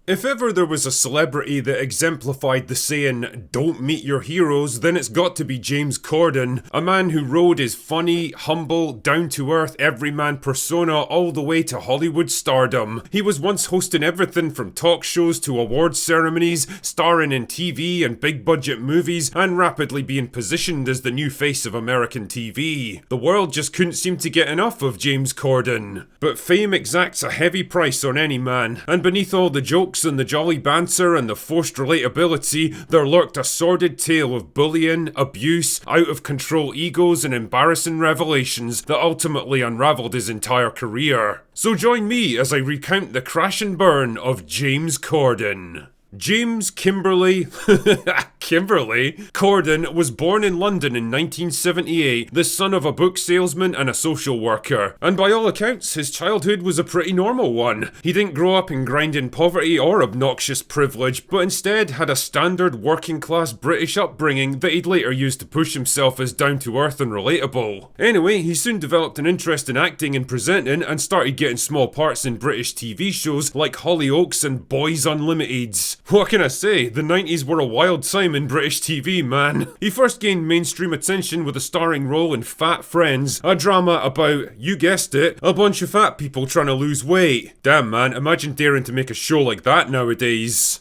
If ever there was a celebrity that exemplified the saying, "Don't meet your heroes," then it's got to be James Corden, a man who rode his funny, humble, down-to-earth, everyman persona all the way to Hollywood stardom. He was once hosting everything from talk shows to award ceremonies, starring in TV and big-budget movies, and rapidly being positioned as the new face of American TV. The world just couldn't seem to get enough of James Corden. But fame exacts a heavy price on any man, and beneath all the jokes and the jolly banter and the forced relatability, there lurked a sordid tale of bullying, abuse, out-of-control egos and embarrassing revelations that ultimately unravelled his entire career. So join me as I recount the crash and burn of James Corden. James Kimberly Corden was born in London in 1978, the son of a book salesman and a social worker. And by all accounts, his childhood was a pretty normal one. He didn't grow up in grinding poverty or obnoxious privilege, but instead had a standard working class British upbringing that he'd later used to push himself as down to earth and relatable. Anyway, he soon developed an interest in acting and presenting and started getting small parts in British TV shows like Hollyoaks and Boys Unlimited. What can I say? The 90s were a wild time in British TV, man. He first gained mainstream attention with a starring role in Fat Friends, a drama about, you guessed it, a bunch of fat people trying to lose weight. Damn man, imagine daring to make a show like that nowadays.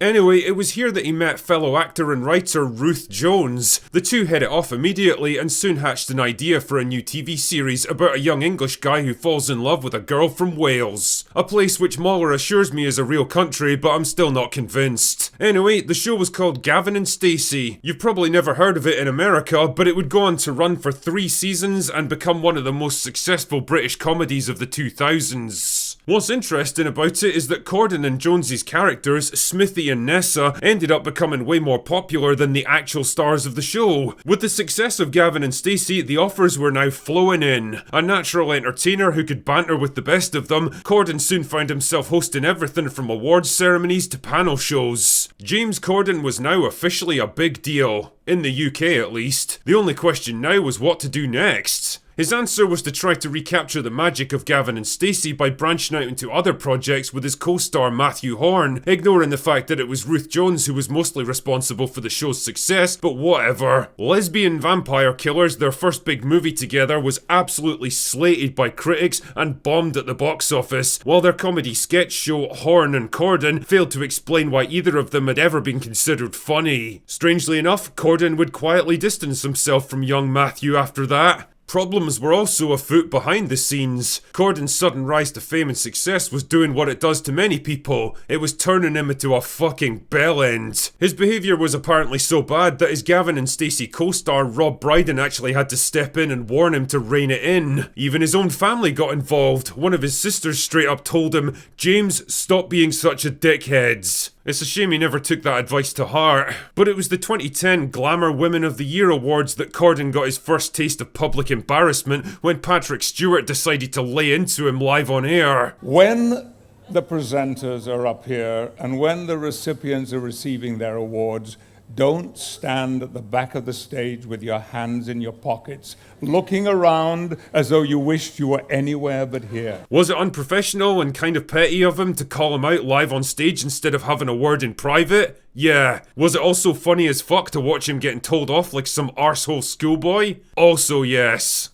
Anyway, it was here that he met fellow actor and writer Ruth Jones. The two hit it off immediately and soon hatched an idea for a new TV series about a young English guy who falls in love with a girl from Wales. A place which Muller assures me is a real country, but I'm still not convinced. Anyway, the show was called Gavin and Stacey. You've probably never heard of it in America, but it would go on to run for 3 seasons and become one of the most successful British comedies of the 2000s. What's interesting about it is that Corden and Jones's characters, Smithy and Nessa, ended up becoming way more popular than the actual stars of the show. With the success of Gavin and Stacey, the offers were now flowing in. A natural entertainer who could banter with the best of them, Corden soon found himself hosting everything from awards ceremonies to panel shows. James Corden was now officially a big deal. In the UK at least. The only question now was what to do next. His answer was to try to recapture the magic of Gavin and Stacey by branching out into other projects with his co-star Matthew Horn, ignoring the fact that it was Ruth Jones who was mostly responsible for the show's success, but whatever. Lesbian Vampire Killers, their first big movie together, was absolutely slated by critics and bombed at the box office, while their comedy sketch show Horn and Corden failed to explain why either of them had ever been considered funny. Strangely enough, Corden would quietly distance himself from young Matthew after that. Problems were also afoot behind the scenes. Corden's sudden rise to fame and success was doing what it does to many people. It was turning him into a fucking bellend. His behaviour was apparently so bad that his Gavin and Stacey co-star Rob Brydon actually had to step in and warn him to rein it in. Even his own family got involved. One of his sisters straight up told him, "James, stop being such a dickhead." It's a shame he never took that advice to heart. But it was the 2010 Glamour Women of the Year Awards that Corden got his first taste of public embarrassment when Patrick Stewart decided to lay into him live on air. When the presenters are up here and when the recipients are receiving their awards, don't stand at the back of the stage with your hands in your pockets, looking around as though you wished you were anywhere but here. Was it unprofessional and kind of petty of him to call him out live on stage instead of having a word in private? Yeah. Was it also funny as fuck to watch him getting told off like some arsehole schoolboy? Also yes.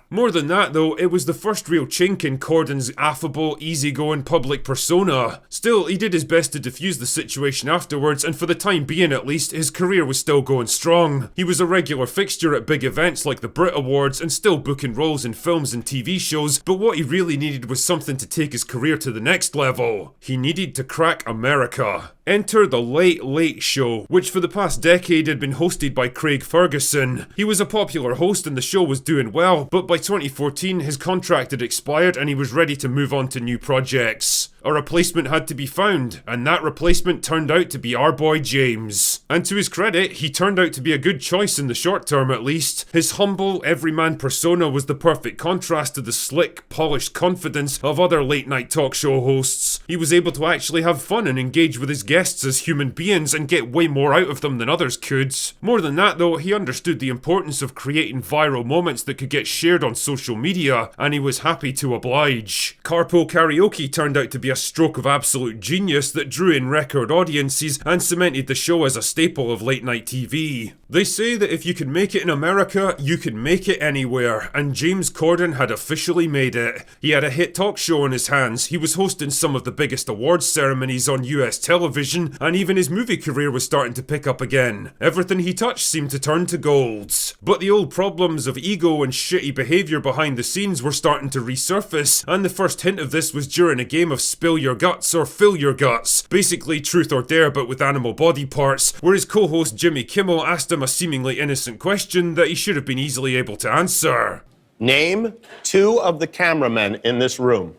More than that though, it was the first real chink in Corden's affable, easygoing public persona. Still, he did his best to defuse the situation afterwards, and for the time being at least, his career was still going strong. He was a regular fixture at big events like the Brit Awards and still booking roles in films and TV shows, but what he really needed was something to take his career to the next level. He needed to crack America. Enter The Late Late Show, which for the past decade had been hosted by Craig Ferguson. He was a popular host and the show was doing well, but by 2014 his contract had expired and he was ready to move on to new projects. A replacement had to be found, and that replacement turned out to be our boy James. And to his credit, he turned out to be a good choice in the short term at least. His humble, everyman persona was the perfect contrast to the slick, polished confidence of other late night talk show hosts. He was able to actually have fun and engage with his guests as human beings and get way more out of them than others could. More than that though, he understood the importance of creating viral moments that could get shared on social media, and he was happy to oblige. Carpool Karaoke turned out to be a stroke of absolute genius that drew in record audiences and cemented the show as a staple of late night TV. They say that if you can make it in America, you can make it anywhere, and James Corden had officially made it. He had a hit talk show on his hands, he was hosting some of the biggest awards ceremonies on US television, and even his movie career was starting to pick up again. Everything he touched seemed to turn to gold. But the old problems of ego and shitty behaviour behind the scenes were starting to resurface, and the first hint of this was during a game of Spill Your Guts or Fill Your Guts, basically Truth or Dare but with animal body parts, where his co-host Jimmy Kimmel asked him a seemingly innocent question that he should have been easily able to answer. Name 2 of the cameramen in this room.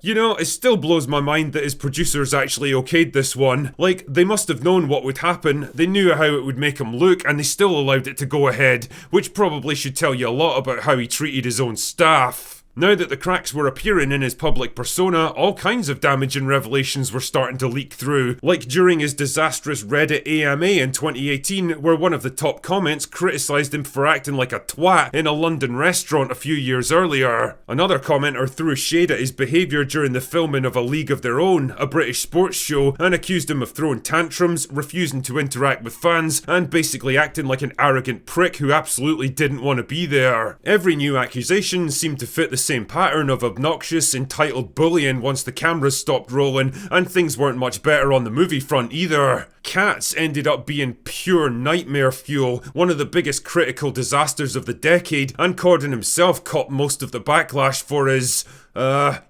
You know, it still blows my mind that his producers actually okayed this one. Like, they must have known what would happen, they knew how it would make him look, and they still allowed it to go ahead, which probably should tell you a lot about how he treated his own staff. Now that the cracks were appearing in his public persona, all kinds of damaging revelations were starting to leak through, like during his disastrous Reddit AMA in 2018, where one of the top comments criticised him for acting like a twat in a London restaurant a few years earlier. Another commenter threw shade at his behaviour during the filming of A League of Their Own, a British sports show, and accused him of throwing tantrums, refusing to interact with fans, and basically acting like an arrogant prick who absolutely didn't want to be there. Every new accusation seemed to fit the same pattern of obnoxious, entitled bullying once the cameras stopped rolling, and things weren't much better on the movie front either. Cats ended up being pure nightmare fuel, one of the biggest critical disasters of the decade, and Corden himself caught most of the backlash for his,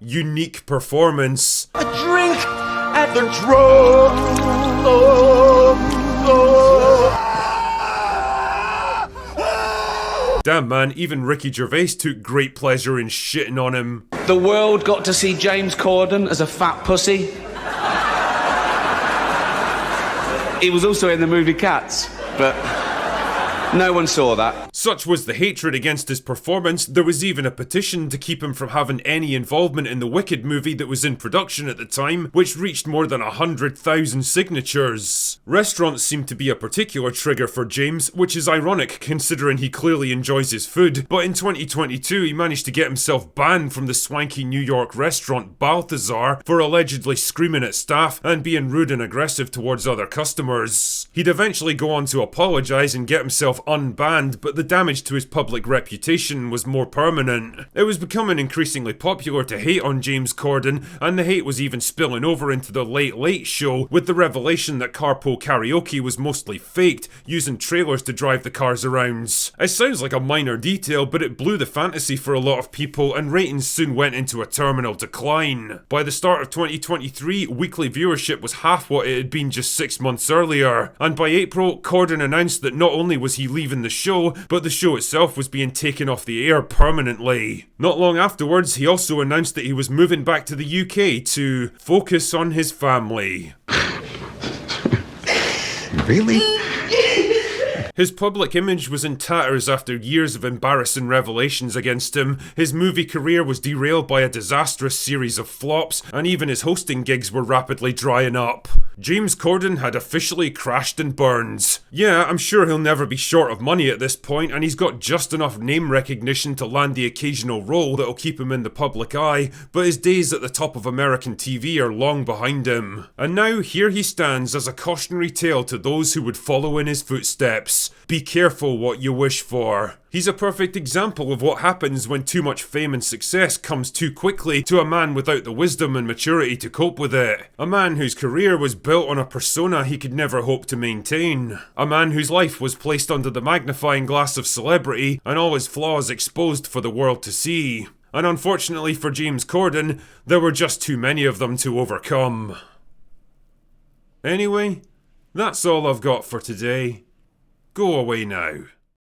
unique performance. A drink at the drum. Damn man, even Ricky Gervais took great pleasure in shitting on him. The world got to see James Corden as a fat pussy. He was also in the movie Cats, but no one saw that. Such was the hatred against his performance, there was even a petition to keep him from having any involvement in the Wicked movie that was in production at the time, which reached more than 100,000 signatures. Restaurants seem to be a particular trigger for James, which is ironic considering he clearly enjoys his food, but in 2022 he managed to get himself banned from the swanky New York restaurant Balthazar for allegedly screaming at staff and being rude and aggressive towards other customers. He'd eventually go on to apologise and get himself unbanned, but the damage to his public reputation was more permanent. It was becoming increasingly popular to hate on James Corden, and the hate was even spilling over into the Late Late Show, with the revelation that Carpool Karaoke was mostly faked, using trailers to drive the cars around. It sounds like a minor detail, but it blew the fantasy for a lot of people, and ratings soon went into a terminal decline. By the start of 2023, weekly viewership was half what it had been just 6 months earlier, and by April, Corden announced that not only was he leaving the show, but the show itself was being taken off the air permanently. Not long afterwards, he also announced that he was moving back to the UK to focus on his family. Really? His public image was in tatters after years of embarrassing revelations against him, his movie career was derailed by a disastrous series of flops, and even his hosting gigs were rapidly drying up. James Corden had officially crashed and burned. Yeah, I'm sure he'll never be short of money at this point, and he's got just enough name recognition to land the occasional role that'll keep him in the public eye, but his days at the top of American TV are long behind him. And now here he stands as a cautionary tale to those who would follow in his footsteps. Be careful what you wish for. He's a perfect example of what happens when too much fame and success comes too quickly to a man without the wisdom and maturity to cope with it. A man whose career was built on a persona he could never hope to maintain. A man whose life was placed under the magnifying glass of celebrity and all his flaws exposed for the world to see. And unfortunately for James Corden, there were just too many of them to overcome. Anyway, that's all I've got for today. Go away now.